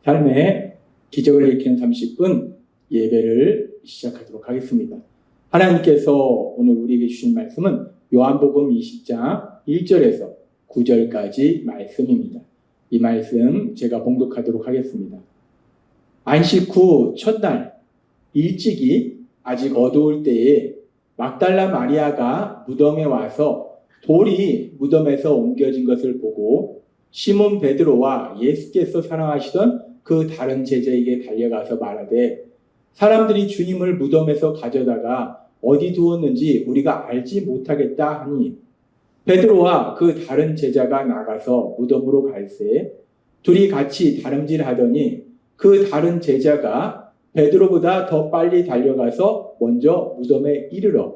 삶의 기적을 일으키는 30분 예배를 시작하도록 하겠습니다. 하나님께서 오늘 우리에게 주신 말씀은 요한복음 20장 1절에서 9절까지 말씀입니다. 이 말씀 제가 봉독하도록 하겠습니다. 안식 후 첫날 일찍이 아직 어두울 때에 막달라 마리아가 무덤에 와서 돌이 무덤에서 옮겨진 것을 보고 시몬 베드로와 예수께서 사랑하시던 그 다른 제자에게 달려가서 말하되 사람들이 주님을 무덤에서 가져다가 어디 두었는지 우리가 알지 못하겠다 하니 베드로와 그 다른 제자가 나가서 무덤으로 갈새 둘이 같이 다름질하더니 그 다른 제자가 베드로보다 더 빨리 달려가서 먼저 무덤에 이르러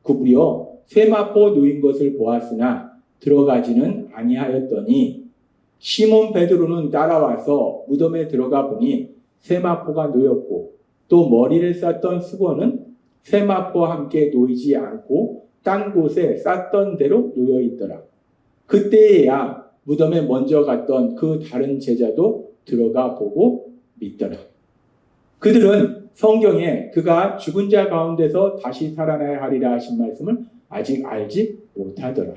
구부려 세마포 놓인 것을 보았으나 들어가지는 아니하였더니 시몬 베드로는 따라와서 무덤에 들어가 보니 세마포가 놓였고 또 머리를 쌌던 수건은 세마포와 함께 놓이지 않고 딴 곳에 쌌던 대로 놓여 있더라. 그때야 무덤에 먼저 갔던 그 다른 제자도 들어가 보고 믿더라. 그들은 성경에 그가 죽은 자 가운데서 다시 살아나야 하리라 하신 말씀을 아직 알지 못하더라.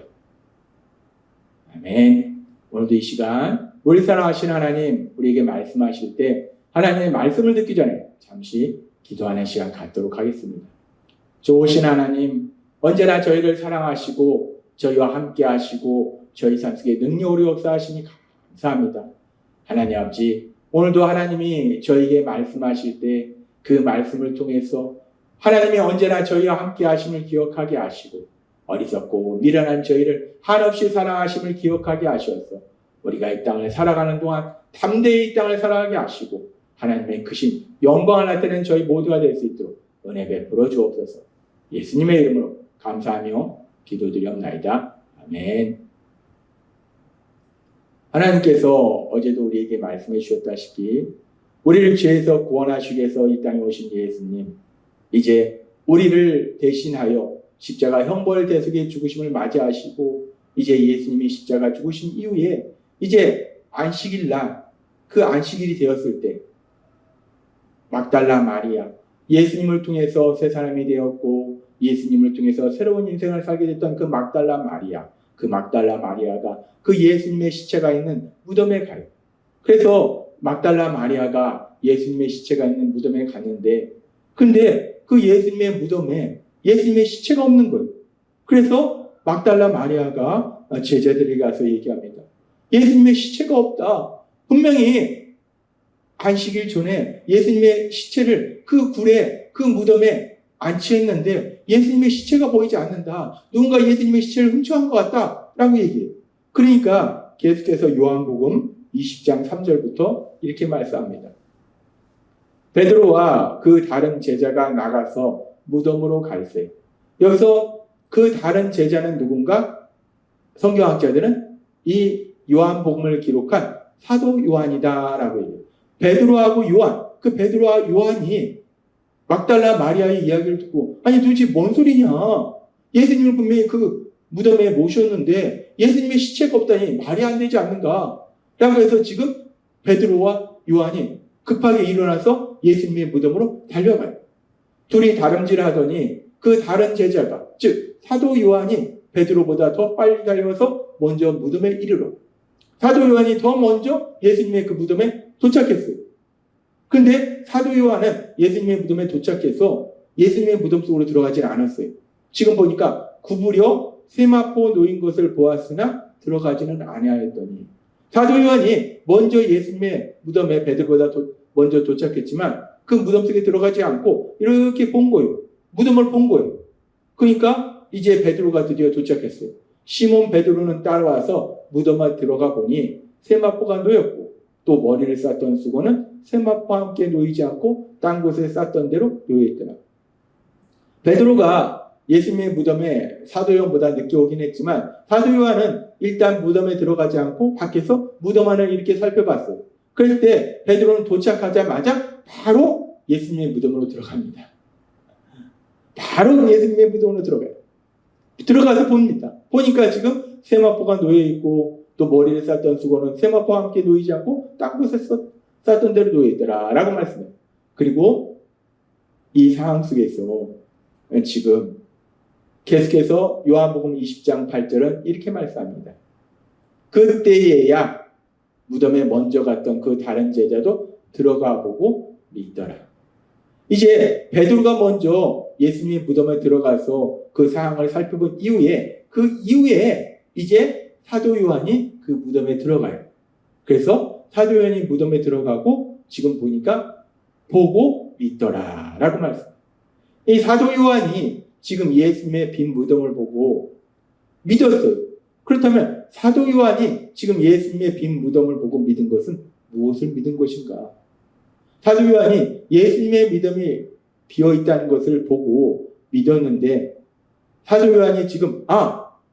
아멘. 오늘도 이 시간 우리 사랑하신 하나님 우리에게 말씀하실 때 하나님의 말씀을 듣기 전에 잠시 기도하는 시간 갖도록 하겠습니다. 좋으신 하나님 언제나 저희를 사랑하시고 저희와 함께 하시고 저희 삶 속에 능력으로 역사하시니 감사합니다. 하나님 아버지 오늘도 하나님이 저희에게 말씀하실 때 그 말씀을 통해서 하나님이 언제나 저희와 함께 하심을 기억하게 하시고 어리석고 미련한 저희를 한없이 사랑하심을 기억하게 하셔서 우리가 이 땅을 살아가는 동안 담대히 이 땅을 살아가게 하시고 하나님의 크신 영광을 나타내는 저희 모두가 될 수 있도록 은혜 베풀어 주옵소서. 예수님의 이름으로 감사하며 기도드리옵나이다. 아멘. 하나님께서 어제도 우리에게 말씀해 주셨다시피 우리를 죄에서 구원하시기 위해서 이 땅에 오신 예수님 이제 우리를 대신하여 십자가 형벌 대속의 죽으심을 맞이하시고 이제 예수님이 십자가 죽으신 이후에 이제 안식일 날 그 안식일이 되었을 때 막달라 마리아 예수님을 통해서 새 사람이 되었고 예수님을 통해서 새로운 인생을 살게 됐던 그 막달라 마리아가 그 예수님의 시체가 있는 무덤에 가요. 그래서 막달라 마리아가 예수님의 시체가 있는 무덤에 갔는데 근데 그 예수님의 무덤에 예수님의 시체가 없는 거예요. 그래서 막달라 마리아가 제자들에게 가서 얘기합니다. 예수님의 시체가 없다. 분명히 안식일 전에 예수님의 시체를 그 굴에 그 무덤에 안치했는데 예수님의 시체가 보이지 않는다. 누군가 예수님의 시체를 훔쳐간 것 같다. 라고 얘기해요. 그러니까 계속해서 요한복음 20장 3절부터 이렇게 말씀합니다. 베드로와 그 다른 제자가 나가서 무덤으로 갈새. 여기서 그 다른 제자는 누군가? 성경학자들은 이 요한복음을 기록한 사도 요한이다라고 얘기해요. 베드로하고 요한, 그 베드로와 요한이 막달라 마리아의 이야기를 듣고 아니 도대체 뭔 소리냐? 예수님을 분명히 그 무덤에 모셨는데 예수님의 시체가 없다니 말이 안 되지 않는가? 라고 해서 지금 베드로와 요한이 급하게 일어나서 예수님의 무덤으로 달려가요. 둘이 다름질하더니 그 다른 제자가 즉 사도 요한이 베드로보다 더 빨리 달려와서 먼저 무덤에 이르러 사도 요한이 더 먼저 예수님의 그 무덤에 도착했어요. 근데 사도 요한은 예수님의 무덤에 도착해서 예수님의 무덤 속으로 들어가질 않았어요. 지금 보니까 구부려 세마포 놓인 것을 보았으나 들어가지는 아니하였더니 사도 요한이 먼저 예수님의 무덤에 베드로보다 먼저 도착했지만 그 무덤 속에 들어가지 않고 이렇게 본 거예요. 무덤을 본 거예요. 그러니까 이제 베드로가 드디어 도착했어요. 시몬 베드로는 따라와서 무덤에 들어가 보니 세마포가 놓였고 또 머리를 쌌던 수건은 세마포와 함께 놓이지 않고 딴 곳에 쌌던 대로 놓여있더라. 베드로가 예수님의 무덤에 사도 요한보다 늦게 오긴 했지만 사도 요한은 일단 무덤에 들어가지 않고 밖에서 무덤 안을 이렇게 살펴봤어요. 그럴 때 베드로는 도착하자마자 바로 예수님의 무덤으로 들어갑니다. 바로 예수님의 무덤으로 들어가요. 들어가서 봅니다. 보니까 지금 세마포가 놓여있고 또 머리를 쌌던 수건은 세마포와 함께 놓이지 않고 딴 곳에 쌓던 대로 놓여있더라 라고 말씀해요. 그리고 이 상황 속에서 지금 계속해서 요한복음 20장 8절은 이렇게 말씀합니다. 그때에야 무덤에 먼저 갔던 그 다른 제자도 들어가 보고 믿더라. 이제 베드로가 먼저 예수님이 무덤에 들어가서 그 상황을 살펴본 이후에 그 이후에 이제 사도 요한이 그 무덤에 들어가요. 그래서 사도 요한이 무덤에 들어가고 지금 보니까 보고 믿더라 라고 말씀합니다. 이 사도 요한이 지금 예수님의 빈 무덤을 보고 믿었어요. 그렇다면 사도 요한이 지금 예수님의 빈 무덤을 보고 믿은 것은 무엇을 믿은 것인가? 사도 요한이 예수님의 믿음이 비어있다는 것을 보고 믿었는데 사도 요한이 지금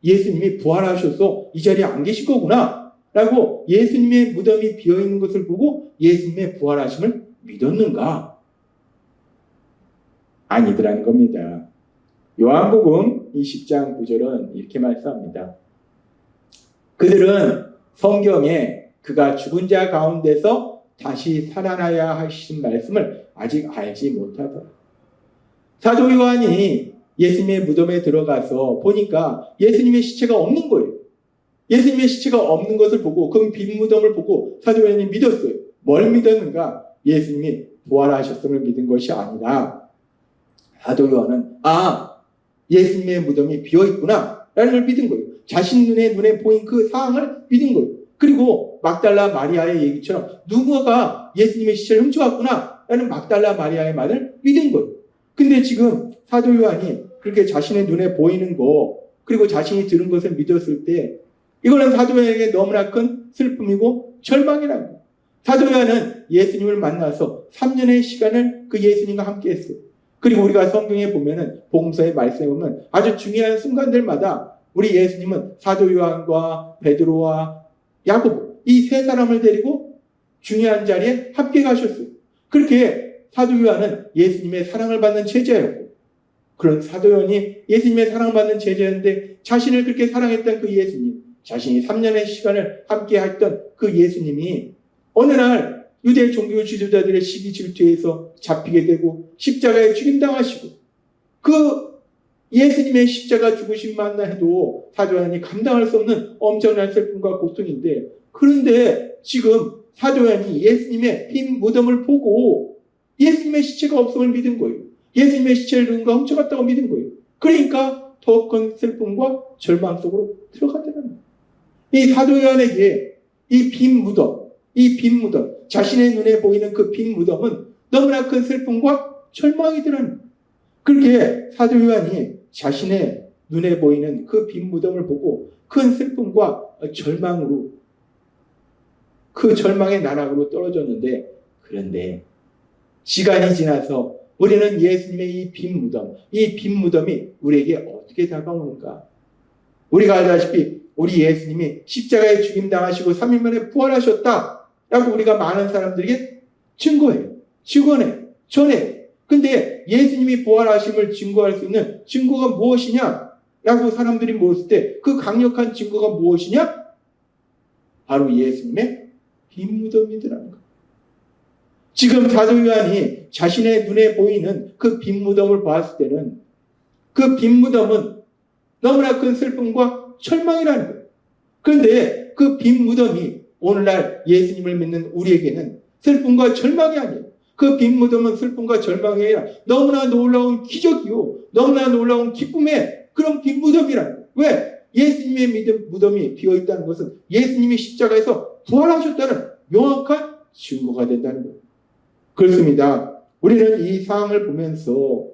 예수님이 부활하셔서 이 자리에 안 계신 거구나 라고 예수님의 무덤이 비어있는 것을 보고 예수님의 부활하심을 믿었는가? 아니더라는 겁니다. 요한복음 20장 9절은 이렇게 말씀합니다. 그들은 성경에 그가 죽은 자 가운데서 다시 살아나야 하신 말씀을 아직 알지 못하더라. 사도 요한이 예수님의 무덤에 들어가서 보니까 예수님의 시체가 없는 거예요. 예수님의 시체가 없는 것을 보고 그 빈 무덤을 보고 사도 요한이 믿었어요. 뭘 믿었는가? 예수님이 부활하셨음을 믿은 것이 아니라 사도 요한은 예수님의 무덤이 비어있구나 라는 걸 믿은 거예요. 자신 눈에 보인 그 상황을 믿은 거예요. 그리고 막달라 마리아의 얘기처럼 누군가가 예수님의 시체를 훔쳐갔구나 라는 막달라 마리아의 말을 믿은 거예요. 근데 지금 사도 요한이 그렇게 자신의 눈에 보이는 거 그리고 자신이 들은 것을 믿었을 때 이거는 사도 요한에게 너무나 큰 슬픔이고 절망이라는 거예요. 사도 요한은 예수님을 만나서 3년의 시간을 그 예수님과 함께 했어요. 그리고 우리가 성경에 보면은 복음서의 말씀에 보면 아주 중요한 순간들마다 우리 예수님은 사도 요한과 베드로와 야고보 이 세 사람을 데리고 중요한 자리에 함께 가셨어요. 그렇게 사도 요한은 예수님의 사랑을 받는 제자였고 그런 사도 요한이 예수님의 사랑을 받는 제자였는데 자신을 그렇게 사랑했던 그 예수님 자신이 3년의 시간을 함께 했던 그 예수님이 어느 날 유대 종교 지도자들의 시기 질투에서 잡히게 되고 십자가에 죽임당하시고 그 예수님의 십자가 죽으심만 해도 사도 요한이 감당할 수 없는 엄청난 슬픔과 고통인데 그런데 지금 사도 요한이 예수님의 빈 무덤을 보고 예수님의 시체가 없음을 믿은 거예요. 예수님의 시체를 누군가 훔쳐갔다고 믿은 거예요. 그러니까 더 큰 슬픔과 절망 속으로 들어갔다는 거예요. 이 사도 요한에게 이 빈 무덤, 자신의 눈에 보이는 그 빈 무덤은 너무나 큰 슬픔과 절망이더라는 거예요. 그렇게 사도 요한이 자신의 눈에 보이는 그 빈 무덤을 보고 큰 슬픔과 절망으로 그 절망의 나락으로 떨어졌는데 그런데 시간이 지나서 우리는 예수님의 이 빈 무덤이 우리에게 어떻게 다가오는가? 우리가 알다시피 우리 예수님이 십자가에 죽임당하시고 3일 만에 부활하셨다 라고 우리가 많은 사람들에게 증거해요. 전해요. 근데 예수님이 부활하심을 증거할 수 있는 증거가 무엇이냐? 라고 사람들이 물었을 때 그 강력한 증거가 무엇이냐? 바로 예수님의 빈 무덤이더라는 거예요. 지금 사도 요한이 자신의 눈에 보이는 그 빈 무덤을 봤을 때는 그 빈 무덤은 너무나 큰 슬픔과 절망이라는 거예요. 그런데 그 빈 무덤이 오늘날 예수님을 믿는 우리에게는 슬픔과 절망이 아니에요. 그 빈 무덤은 슬픔과 절망이 아니라 너무나 놀라운 기적이요. 너무나 놀라운 기쁨의 그런 빈 무덤이라는 거예요. 왜? 예수님의 무덤이 비어있다는 것은 예수님이 십자가에서 부활하셨다는 명확한 증거가 된다는 거예요. 그렇습니다. 우리는 이 상황을 보면서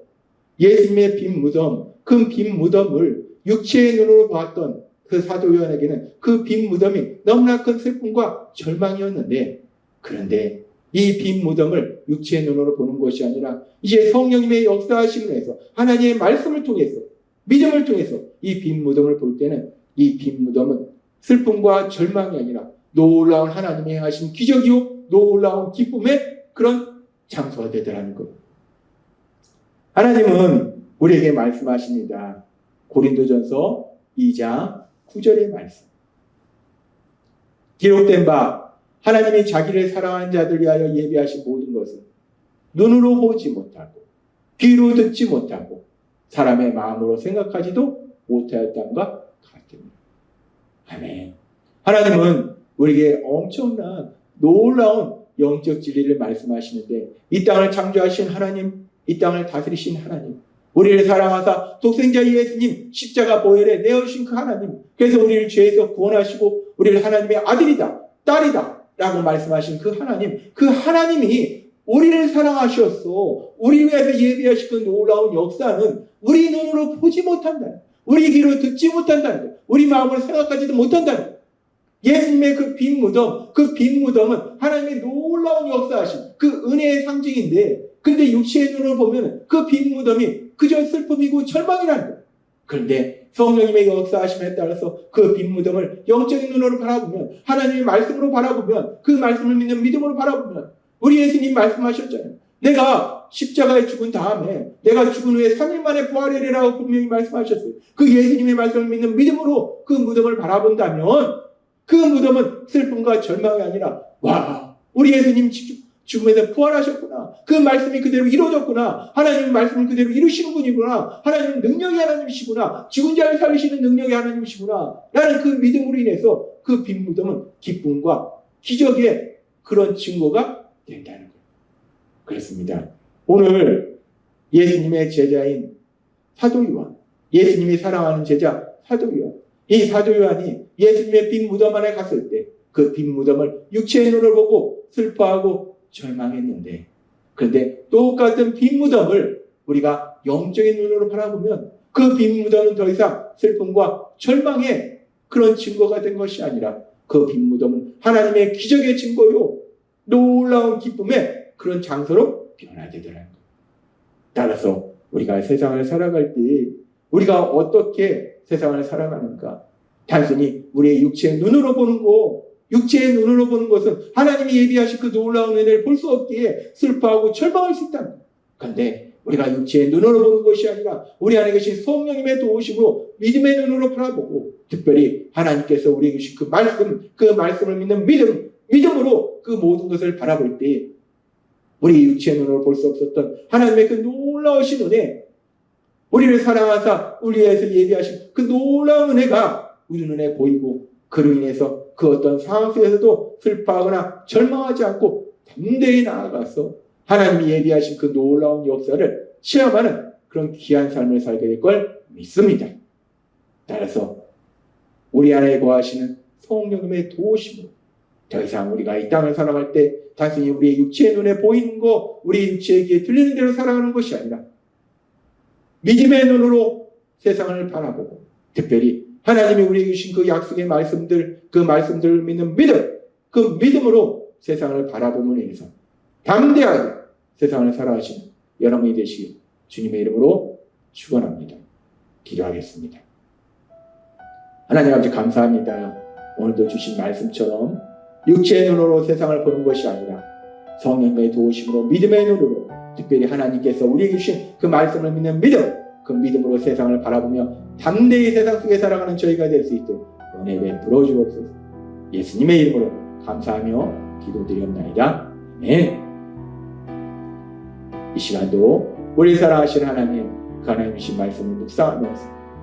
예수님의 빈 무덤, 그 빈 무덤을 육체의 눈으로 보았던 그 사도 요한에게는 그 빈 무덤이 너무나 큰 슬픔과 절망이었는데 그런데 이 빈 무덤을 육체의 눈으로 보는 것이 아니라 이제 성령님의 역사하심을 해서 하나님의 말씀을 통해서 믿음을 통해서 이 빈 무덤을 볼 때는 이 빈 무덤은 슬픔과 절망이 아니라 놀라운 하나님의 행하신 기적이요 놀라운 기쁨의 그런 장소가 되더라는 것. 하나님은 우리에게 말씀하십니다. 고린도전서 2장 9절의 말씀. 기록된 바 하나님이 자기를 사랑하는 자들 위하여 예비하신 모든 것은 눈으로 보지 못하고 귀로 듣지 못하고 사람의 마음으로 생각하지도 못하였다는가 같습니다. 아멘. 하나님은 우리에게 엄청난 놀라운 영적 진리를 말씀하시는데, 이 땅을 창조하신 하나님, 이 땅을 다스리신 하나님, 우리를 사랑하사 독생자 예수님 십자가 보혈에 내어주신 그 하나님, 그래서 우리를 죄에서 구원하시고 우리를 하나님의 아들이다, 딸이다 라고 말씀하신 그 하나님이 우리를 사랑하셨어. 우리 위해서 예비하신 그 놀라운 역사는 우리 눈으로 보지 못한다는, 우리 귀로 듣지 못한다는, 우리 마음으로 생각하지도 못한다는, 예수님의 그 빈 무덤, 그 빈 무덤은 하나님의 놀라운 역사하신 그 은혜의 상징인데, 근데 육체의 눈으로 보면 그 빈 무덤이 그저 슬픔이고 절망이라는 거예요. 그런데 성령님의 역사하심에 따라서 그 빈 무덤을 영적인 눈으로 바라보면, 하나님의 말씀으로 바라보면, 그 말씀을 믿는 믿음으로 바라보면, 우리 예수님 말씀하셨잖아요. 내가 십자가에 죽은 다음에 내가 죽은 후에 3일 만에 부활하리라고 분명히 말씀하셨어요. 그 예수님의 말씀을 믿는 믿음으로 그 무덤을 바라본다면 그 무덤은 슬픔과 절망이 아니라, 와, 우리 예수님 죽음에서 부활하셨구나, 그 말씀이 그대로 이루어졌구나, 하나님의 말씀을 그대로 이루시는 분이구나, 하나님은 능력의 하나님이시구나, 죽은 자를 살리시는 능력의 하나님이시구나 라는 그 믿음으로 인해서 그 빈 무덤은 기쁨과 기적의 그런 증거가 된다는 거예요. 그렇습니다. 오늘 예수님의 제자인 사도 요한, 예수님이 사랑하는 제자 사도 요한, 이 사도 요한이 예수님의 빈 무덤 안에 갔을 때 그 빈 무덤을 육체의 눈을 보고 슬퍼하고 절망했는데, 그런데 똑같은 빈 무덤을 우리가 영적인 눈으로 바라보면 그 빈 무덤은 더 이상 슬픔과 절망의 그런 증거가 된 것이 아니라 그 빈 무덤은 하나님의 기적의 증거요, 놀라운 기쁨의 그런 장소로 변하게 되는 거예요. 따라서 우리가 세상을 살아갈 때 우리가 어떻게 세상을 살아가는가? 단순히 우리의 육체의 눈으로 보는 거, 육체의 눈으로 보는 것은 하나님이 예비하신 그 놀라운 은혜를 볼 수 없기에 슬퍼하고 절망할 수 있다는 거예요. 그런데 우리가 육체의 눈으로 보는 것이 아니라 우리 안에 계신 성령님의 도우심으로 믿음의 눈으로 바라보고, 특별히 하나님께서 우리에게 주신 그 말씀을 믿는 믿음으로 그 모든 것을 바라볼 때 우리 육체의 눈으로 볼 수 없었던 하나님의 그 놀라우신 은혜, 우리를 사랑하사 우리에서 예비하신 그 놀라운 은혜가 우리 눈에 보이고, 그로 인해서 그 어떤 상황 속에서도 슬퍼하거나 절망하지 않고 담대히 나아가서 하나님이 예비하신 그 놀라운 역사를 체험하는 그런 귀한 삶을 살게 될 걸 믿습니다. 따라서 우리 안에 거하시는 성령님의 도우심으로 더 이상 우리가 이 땅을 살아갈 때 단순히 우리의 육체의 눈에 보이는 거, 우리의 육체의 귀에 들리는 대로 살아가는 것이 아니라 믿음의 눈으로 세상을 바라보고, 특별히 하나님이 우리에게 주신 그 약속의 말씀들, 그 말씀들을 믿는 믿음, 그 믿음으로 세상을 바라봄으로 인해서 담대하게 세상을 살아가시는 여러분이 되시길 주님의 이름으로 축원합니다. 기도하겠습니다. 하나님 아버지 감사합니다. 오늘도 주신 말씀처럼 육체의 눈으로 세상을 보는 것이 아니라 성령의 도우심으로 믿음의 눈으로, 특별히 하나님께서 우리에게 주신 그 말씀을 믿는 믿음, 그 믿음으로 세상을 바라보며 담대히 세상 속에 살아가는 저희가 될 수 있도록 은혜 베풀어 주옵소서. 예수님의 이름으로 감사하며 기도드리옵나이다. 아멘. 이 시간도 우리 사랑하시는 하나님, 그 하나님이신 말씀을 묵상하면서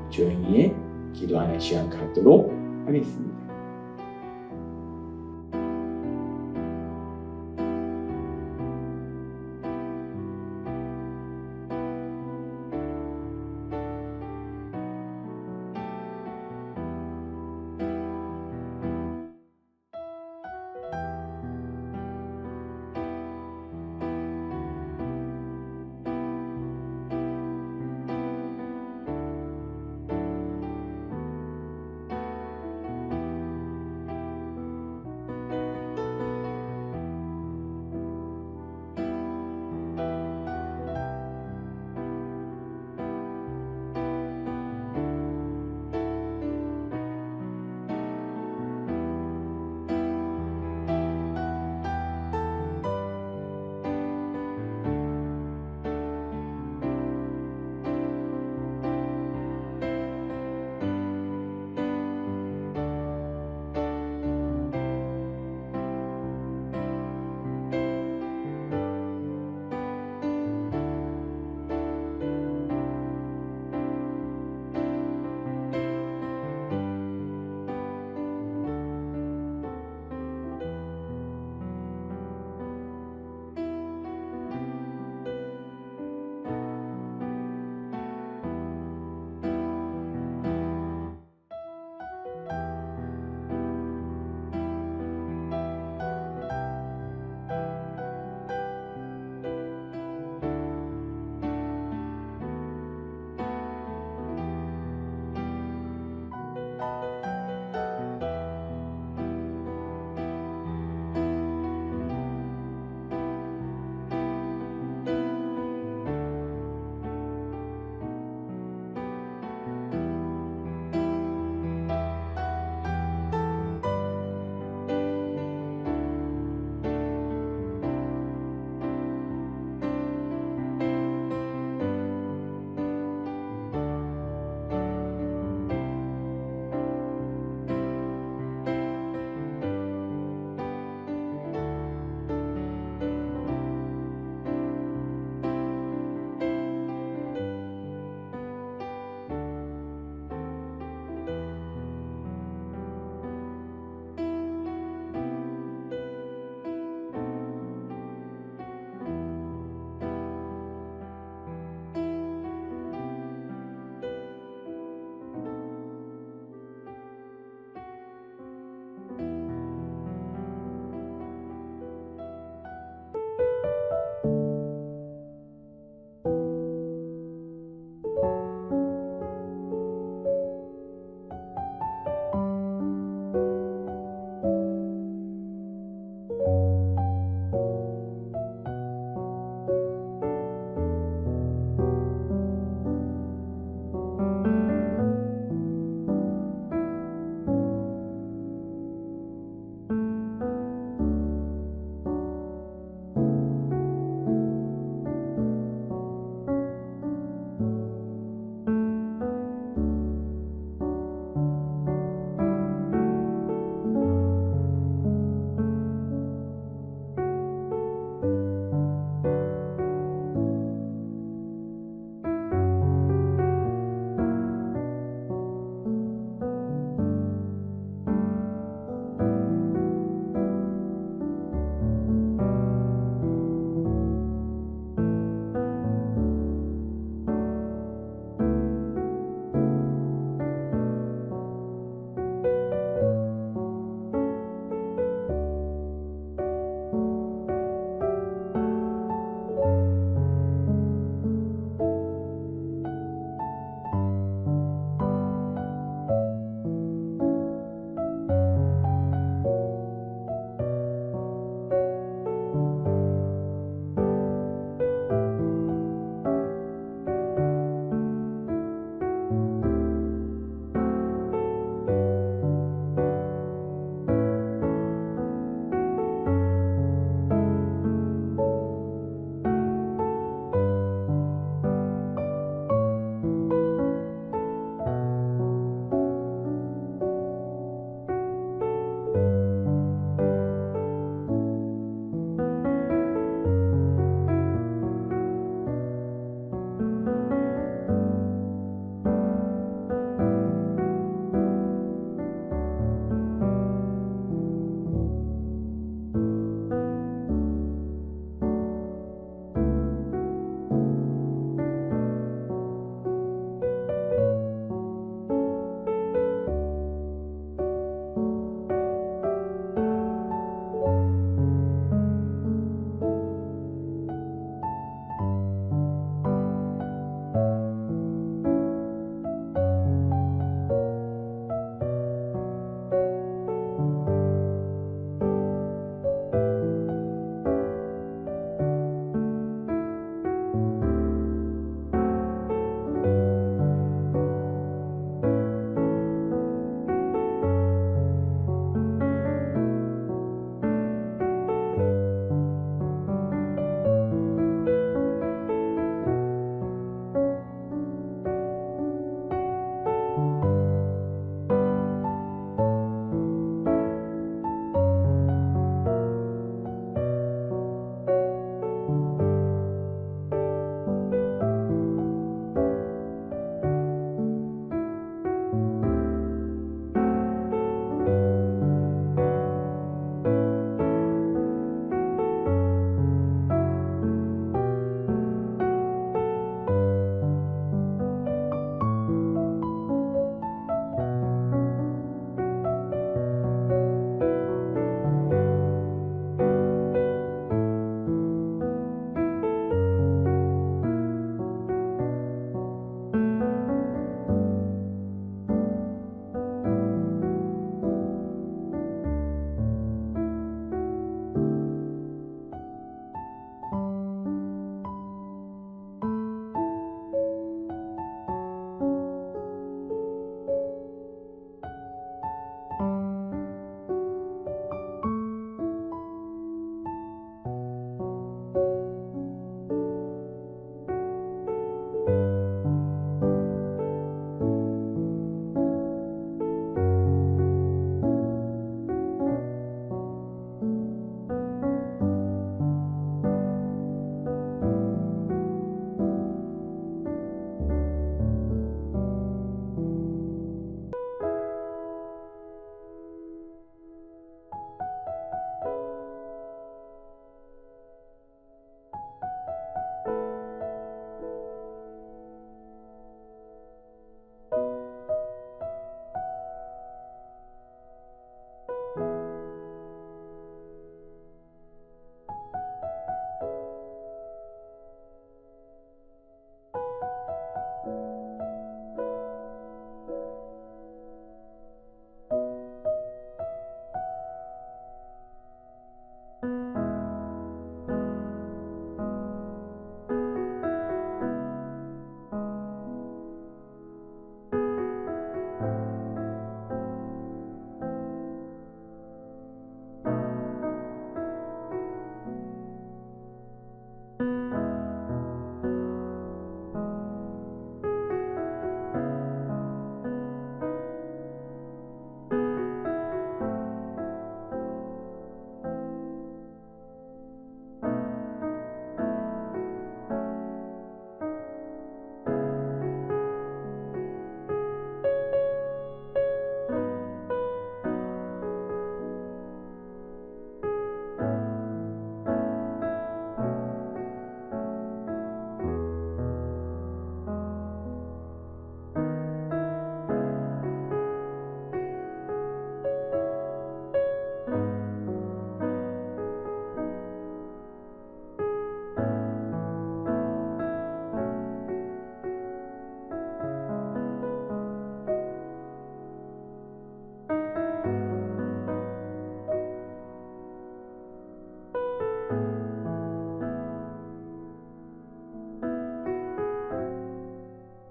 조용히 기도하는 시간 갖도록 하겠습니다.